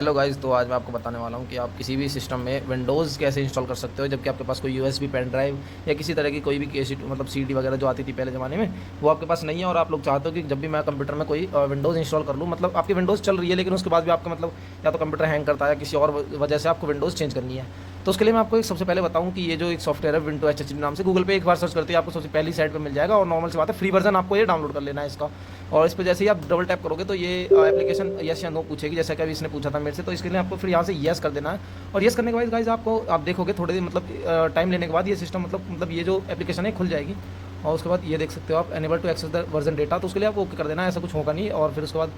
Hello guys, तो आज मैं आपको बताने वाला हूँ कि आप किसी भी सिस्टम में विंडोज़ कैसे इंस्टॉल कर सकते हो जबकि आपके पास कोई यूएसबी पेन ड्राइव या किसी तरह की कोई भी केसी मतलब सीडी वगैरह जो आती थी पहले ज़माने में, वो आपके पास नहीं है। और आप लोग चाहते हो कि जब भी मैं कंप्यूटर में कोई विंडोज़ इंस्टॉल कर लूँ, मतलब आपकी विंडोज़ चल रही है लेकिन उसके बाद भी आपका मतलब या तो कंप्यूटर हैंग करता है या किसी और वजह से आपको विंडोज़ चेंज करनी है। तो उसके लिए मैं आपको एक सबसे पहले बताऊँ कि ये जो एक सॉफ्टवेयर है विंडो एच नाम से, गूगल पे एक बार सर्च करते हैं आपको सबसे पहली साइट पर मिल जाएगा। और नॉर्मल सी बात है, फ्री वर्जन आपको ये डाउनलोड कर लेना है इसका। और इस पर जैसे ही आप डबल टैप करोगे तो ये एप्लीकेशन यस या नो पूछेगी, जैसा कि अभी इसने पूछा था मेरे से। तो इसके लिए आपको फिर यहाँ से यस कर देना है। और यस करने के बाद गाइस आपको आप देखोगे थोड़ी देर मतलब टाइम लेने के बाद ये सिस्टम मतलब ये जो एप्लीकेशन है खुल जाएगी। और उसके बाद ये देख सकते हो आप enable to access the version data, तो उसके लिए आप ओके कर देना, ऐसा कुछ होगा नहीं। और फिर उसके बाद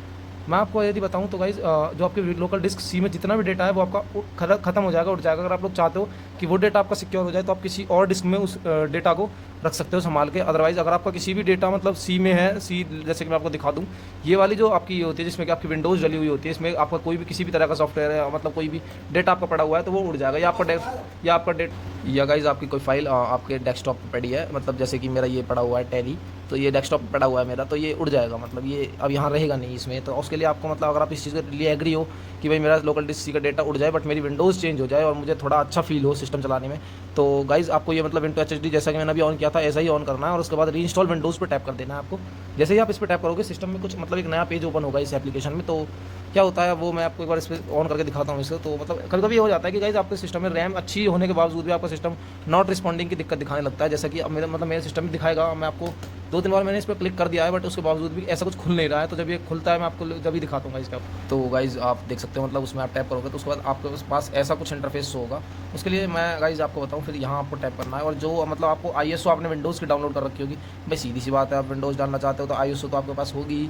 मैं आपको यदि बताऊं तो गाइज जो आपके लोकल डिस्क सी में जितना भी डेटा है वो आपका खत्म हो जाएगा, उठ जाएगा। अगर आप लोग चाहते हो कि वो डेटा आपका सिक्योर हो जाए तो आप किसी और डिस्क में उस डेटा को रख सकते हो संभाल के। अदरवाइज अगर आपका किसी भी डेटा मतलब सी में है, सी जैसे कि मैं आपको दिखा दूँ, ये वाली जो आपकी ये होती है जिसमें कि आपकी विंडोज़ डली हुई होती है, इसमें आपका कोई भी किसी भी तरह का सॉफ्टवेयर है मतलब कोई भी डेटा आपका पड़ा हुआ है तो वो उड़ जाएगा। या आपका डेट या गाइज आपकी कोई फाइल आपके डेस्कटॉप पर पड़ी है, मतलब जैसे कि मेरा ये पड़ा हुआ है टैली, तो ये डेस्कटॉप पे पड़ा हुआ है मेरा, तो ये उड़ जाएगा, मतलब ये अब यहाँ रहेगा नहीं इसमें। तो उसके लिए आपको मतलब अगर आप इस चीज़ के लिए एग्री हो कि भाई मेरा लोकल डिस्क सी का डेटा उड़ जाए बट मेरी विंडोज़ चेंज हो जाए और मुझे थोड़ा अच्छा फील हो सिस्टम चलाने में, तो गाइज़ आपको ये मतलब विंडो एच जैसा कि मैंने अभी ऑन किया था ऐसा ही ऑन करना है। और उसके बाद री इंस्टॉल विंडोज़ पर टैप कर देना है आपको। जैसे ही आप इस पर टैप करोगे सिस्टम में कुछ मतलब एक नया पेज ओपन होगा इस एप्लीकेशन में। तो क्या होता है वो मैं आपको एक बार इस पर ऑन करके दिखाता हूँ इसको। तो मतलब कभी कभी हो जाता है कि गाइज आपके सिस्टम में रैम अच्छी होने के बावजूद भी आपका सिस्टम नॉट रिस्पॉन्डिंग की दिक्कत दिखाने लगता है। जैसा कि अब मेरे सिस्टम में दिखाएगा, मैं आपको 2-3 बार मैंने इस पर क्लिक कर दिया है बट उसके बावजूद भी ऐसा कुछ खुल नहीं रहा है। तो जब ये खुलता है मैं आपको जब भी दिखाता हूँ इसका। तो गाइज आप देख सकते हो मतलब उसमें आप टैप करोगे तो उसके बाद आपके पास ऐसा कुछ इंटरफेस होगा। उसके लिए मैं गाइज आपको बताऊँ, फिर यहाँ आपको टैप करना है। और जो मतलब आपको ISO आपने विंडोज़ की डाउनलोड कर रखी होगी, भाई सीधी सी बात है, आप विंडोज़ डालना चाहते हो तो ISO तो आपके पास होगी।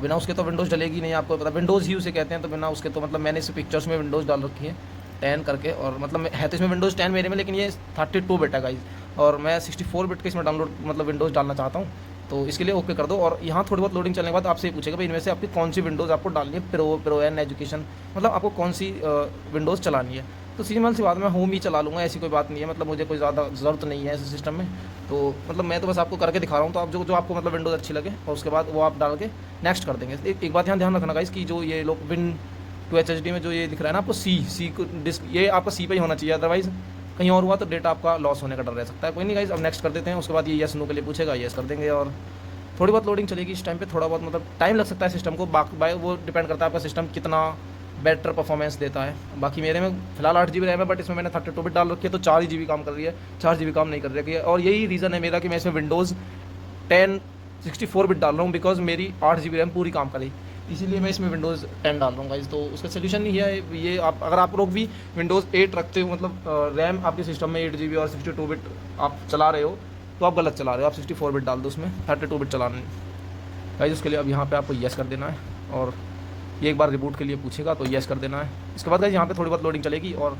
बिना उसके तो विंडोज़ डलेगी नहीं, आपको पता विंडोज़ ही उसे कहते हैं। तो बिना उसके तो मतलब मैंने इस पिक्चर्स में विंडोज़ डाल रखी है 10 करके, और मतलब है तो इसमें विंडोज़ 10 मेरे में, लेकिन ये 32 बिट है गाइज। और मैं 64 बिट का इसमें डाउनलोड मतलब विंडोज़ डालना चाहता हूँ। तो इसके लिए ओके कर दो। और यहाँ थोड़ी बहुत लोडिंग चलने के बाद आपसे पूछेगा भाई इनमें से आपकी कौन सी विंडोज़ आपको डालनी है, प्रो एन एजुकेशन, मतलब आपको कौन सी विंडोज़ चलानी है। तो सिंपल सी बात, मैं होम ही चला लूँगा, ऐसी कोई बात नहीं है, मतलब मुझे कोई ज़्यादा ज़रूरत नहीं है ऐसे सिस्टम में। तो मतलब मैं तो बस आपको करके दिखा रहा हूँ। तो आप जो जो आपको मतलब विंडोज़ अच्छी लगे और उसके बाद वो आप डाल के नेक्स्ट कर देंगे। एक बात यहाँ ध्यान रखना गाइस कि जो ये लोग विन टू एच में जो ये दिख रहा है ना आपको सी को डिस्क, ये आपका सी पे ही होना चाहिए, अदरवाइज़ कहीं और हुआ तो डेटा आपका लॉस होने का डर रह सकता है। कोई नहीं गाइस, अब नेक्स्ट कर देते हैं। उसके बाद ये यस नो के लिए पूछेगा, यस कर देंगे। और थोड़ी बहुत लोडिंग चलेगी इस टाइम पे, थोड़ा बहुत मतलब टाइम लग सकता है सिस्टम को, बाकी वो डिपेंड करता है आपका सिस्टम कितना बेटर परफॉर्मेंस देता है। बाकी मेरे में फिलहाल 8 GB रैम है बट इसमें मैंने 32 बिट डाल रखी है, तो 4 GB काम कर रही है, 4 GB काम नहीं कर रही है। और यही रीज़न है मेरा कि मैं इसमें विंडोज़ 10 64 बिट डाल रहा हूँ, बिकॉज मेरी 8 GB रैम पूरी काम करी, इसीलिए मैं इसमें विंडोज़ 10 डाल रहा हूँ गाइस। तो उसका सोल्यूशन नहीं है ये, आप अगर आप लोग भी विंडोज़ 8 रखते हो, मतलब रैम आपके सिस्टम में 8 GB और 62 बिट आप चला रहे हो, तो आप गलत चला रहे हो। आप 64 बिट डाल दो, उसमें 32 बिट चलाने गाइस। उसके लिए अब यहाँ पे आपको यस कर देना है। और ये एक बार रिबूट के लिए पूछेगा तो यस कर देना है। इसके बाद गाइस यहाँ पे थोड़ी बहुत लोडिंग चलेगी और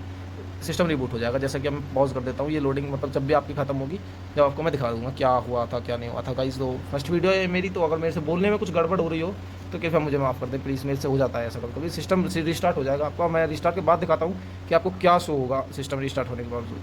सिस्टम रिबूट हो जाएगा। जैसा कि मैं पॉज कर देता हूँ, ये लोडिंग मतलब जब भी आपकी खत्म होगी जब आपको मैं दिखा दूँगा क्या हुआ था क्या नहीं हुआ था गाइस। तो फर्स्ट वीडियो है मेरी, तो अगर मेरे से बोलने में कुछ गड़बड़ हो रही हो तो कृपया मुझे माफ़ कर दें प्लीज़, मेरे से हो जाता है ऐसा कभी। सिस्टम रिस्टार्ट हो जाएगा आपका, मैं रिस्टार्ट के बाद दिखाता हूँ कि आपको क्या शो होगा सिस्टम रिस्टार्ट होने के बावजूद।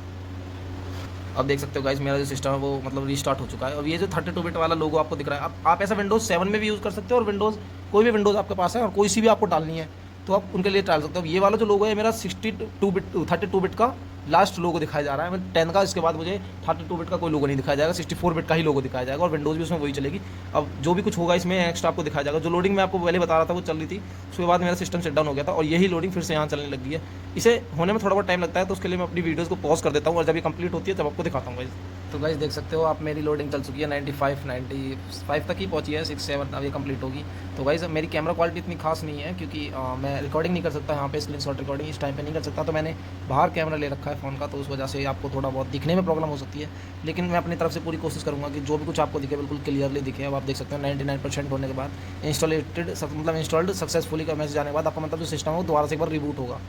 अब देख सकते हो गाइस मेरा जो सिस्टम है वो मतलब रीस्टार्ट हो चुका है। अब ये जो 32 बिट वाला लोगो आपको दिख रहा है, आप ऐसा विंडोज़ 7 में भी यूज़ कर सकते हो, और विंडोज़ कोई भी विंडोज़ आपके पास है और कोई सी भी आपको डालनी है तो आप उनके लिए डाल सकते हो। ये वाला जो लोगो है मेरा 32 बिट का लास्ट लोगो दिखाया जा रहा है, 10 का, इसके बाद मुझे 32 बिट का कोई लोगो नहीं दिखाया जाएगा, 64 बिट का ही लोगो दिखाया जाएगा और विंडोज़ भी उसमें वही चलेगी। अब जो भी कुछ होगा इसमें एक्स्ट्रा आपको दिखाया जाएगा। जो लोडिंग मैं आपको पहले बता रहा था वो चल रही थी, उसके बाद मेरा सिस्टम शट डाउन हो गया था और यही लोडिंग फिर से यहाँ चलने लगी है। इसे होने में थोड़ा बहुत टाइम लगता है, तो उसके लिए मैं अपनी वीडियोज़ को पॉज कर देता हूँ और जब ये कंप्लीट होती है तब आपको दिखाता हूँ गाइस। तो गाइस देख सकते हो आप मेरी लोडिंग चल चुकी है, 95 तक ही पहुँची है, 6-7 अब ये कंप्लीट होगी। तो गाइस मेरी कैमरा क्वालिटी इतनी खास नहीं है क्योंकि मैं रिकॉर्डिंग नहीं कर सकता यहाँ पे, स्क्रीनशॉट रिकॉर्डिंग इस टाइम पे नहीं कर सकता, तो मैंने बाहर कैमरा ले रखा है फ़ोन का, तो उस वजह से आपको थोड़ा बहुत दिखने में प्रॉब्लम हो सकती है। लेकिन मैं अपनी तरफ से पूरी कोशिश करूँगा कि जो भी कुछ आपको दिखे बिल्कुल क्लियरली दिखे। अब आप देख सकते हो 99% होने के बाद इंस्टॉल्ड सक्सेसफुली का मैसेज आने के बाद आपका मतलब जो सिस्टम है वो दोबारा से एक बार रिबूट होगा।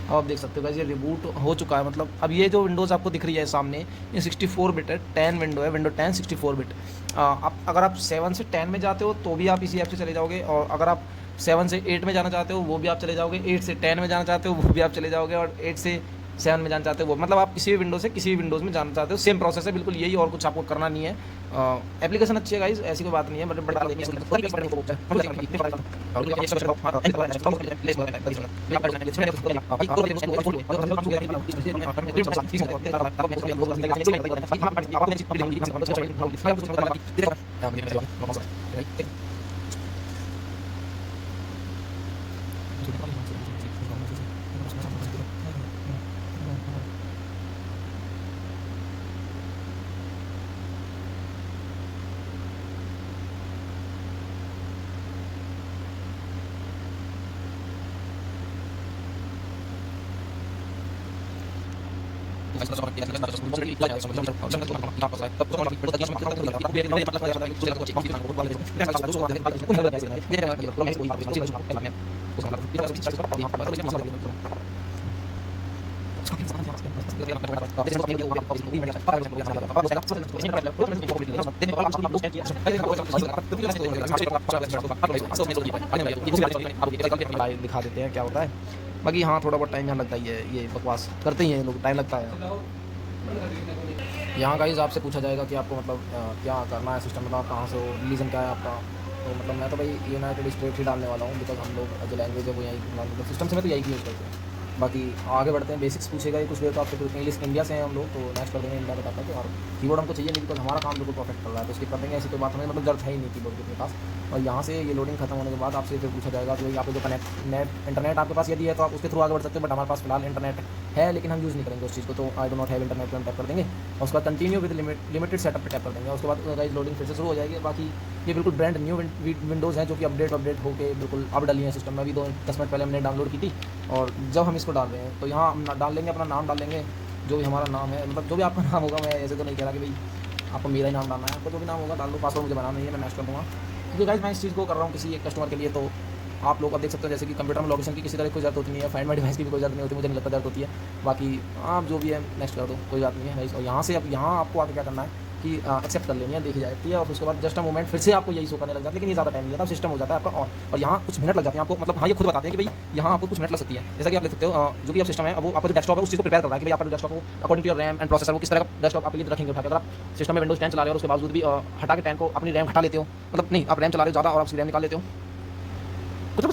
अब आप देख सकते हो गाइस ये रिबूट हो चुका है। मतलब अब ये जो विंडोज़ आपको दिख रही है सामने, ये 64 बिट है, 10 विंडो है, विंडो 10 64 बिट। आप अगर आप 7 से 10 में जाते हो तो भी आप इसी ऐप से चले जाओगे, और अगर आप 7 से 8 में जाना चाहते हो वो भी आप चले जाओगे, 8 से 10 में जाना चाहते हो वो भी आप चले जाओगे, और 8 से 7 में जाना चाहते हो वो, मतलब आप किसी भी विंडो से किसी भी विंडोज़ में जाना चाहते हो, सेम प्रोसेस है बिल्कुल यही, और कुछ आपको करना नहीं है। एप्लीकेशन अच्छी है गाइस, ऐसी कोई बात नहीं है, बट दिखा देते हैं क्या होता है। बाकी हाँ, थोड़ा बहुत टाइम यहाँ लगता ही है, ये बकवास करते ही हैं लोग, टाइम लगता है। यहाँ गाइस आपसे पूछा जाएगा कि आपको मतलब क्या करना है सिस्टम, मतलब कहाँ से हो, रिलीजन क्या है आपका। तो मतलब मैं तो भाई यूनाइटेड स्टेट ही डालने वाला हूँ, बिकॉज हम लोग जो लैंग्वेज है वो यही, मतलब सिस्टम से मैं तो यही यूज़ करते हैं। बाकी आगे बढ़ते हैं, बेसिक्स पूछेगा ही कुछ देर तो आपसे, इंग्लिश इंडिया से हैं हम लोग, तो नेक्स्ट कर देंगे इंडिया बताता है। और कीबोर्ड हमको चाहिए नहीं, बिकॉज हमारा काम बिल्कुल परफेक्ट कर रहा है, तो इसकी कर देंगे, ऐसी कोई बात हमें मतलब जरूरत है ही नहीं कीबोर्ड के अपने पास। और यहाँ से ये लोडिंग खत्म होने के बाद आपसे फिर पूछा जाएगा कि आपको जो कनेक्ट नेट इंटरनेट आपके पास यदि है तो आप उसके थ्रू आगे बढ़ सकते हैं, बट हमारे पास फिलहाल इंटरनेट है लेकिन हम यूज़ नहीं करेंगे उस चीज़ को, तो I do not have internet पर हम टैप कर देंगे। और उसके बाद कंटिन्यू विद लिमिटेड सेटअप पे टैप कर देंगे, उसके बाद गाइस लोडिंग फिर से शुरू हो जाएगी। बाकी ये बिल्कुल ब्रांड न्यू विंडोज़ हैं जो कि अपडेट होकर बिल्कुल अब डली है सिस्टम में, अभी 10 मिनट पहले हमने डाउनलोड की थी। और जब हम इसको डाल रहे हैं तो यहाँ हम डाल लेंगे अपना नाम, डाल लेंगे जो भी हमारा नाम है, मतलब जो भी आपका नाम होगा, मैं ऐसे तो नहीं कह रहा कि भाई आपको मेरा ही नाम डालना है, आपको जो भी नाम होगा डाल दो। पासवर्ड मुझे बनाना नहीं है, मैं मैच कर दूँगा, क्योंकि गाइस मैं इस चीज़ को कर रहा हूँ किसी एक कस्टमर के लिए। तो आप लोग अब देख सकते हो जैसे कि कंप्यूटर में लोकेशन की किसी तरह कोई जरूरत होती नहीं है, फाइंड माई डिवाइस की भी कोई जरूरत नहीं होती, मुझे नहीं लगता जरूरत होती है। बाकी आप जो भी है नेक्स्ट कर दो, कोई बात नहीं है गाइस। और यहाँ से अब यहाँ आपको आगे क्या करना है कि एक्सेप्ट कर लेनी है, देखी जाती है, और उसके बाद जस्ट अ मोमेंट फिर से आपको यही शो करने लग जाता है, लेकिन ये ज़्यादा टाइम नहीं जाता, सिस्टम हो जाता है आपका। और यहाँ कुछ मिनट लग जाते हैं आपको, मतलब हाँ ये खुद बताते हैं कि भाई यहाँ आपको कुछ मिनट लग सकती है। जैसा कि आप देख सकते हो जो भी आप सिस्टम है वो आपका जो डेस्कटॉप है उस चीज़ को प्रिपेयर कर रहा है कि भाई आपका जो डेस्कटॉप हो according to your RAM and processor वो किस तरह का डेस्कटॉप आपके लिए रखेंगे उठा के। अगर आप सिस्टम में विंडोज 10 चला रहे हो और उसके बावजूद भी हटा के 10 को अपनी रैम हटा लेते हो, मतलब नहीं आप रैम चला रहे हो ज़्यादा और आप उसकी रैम निकाल लेते हो, कुछ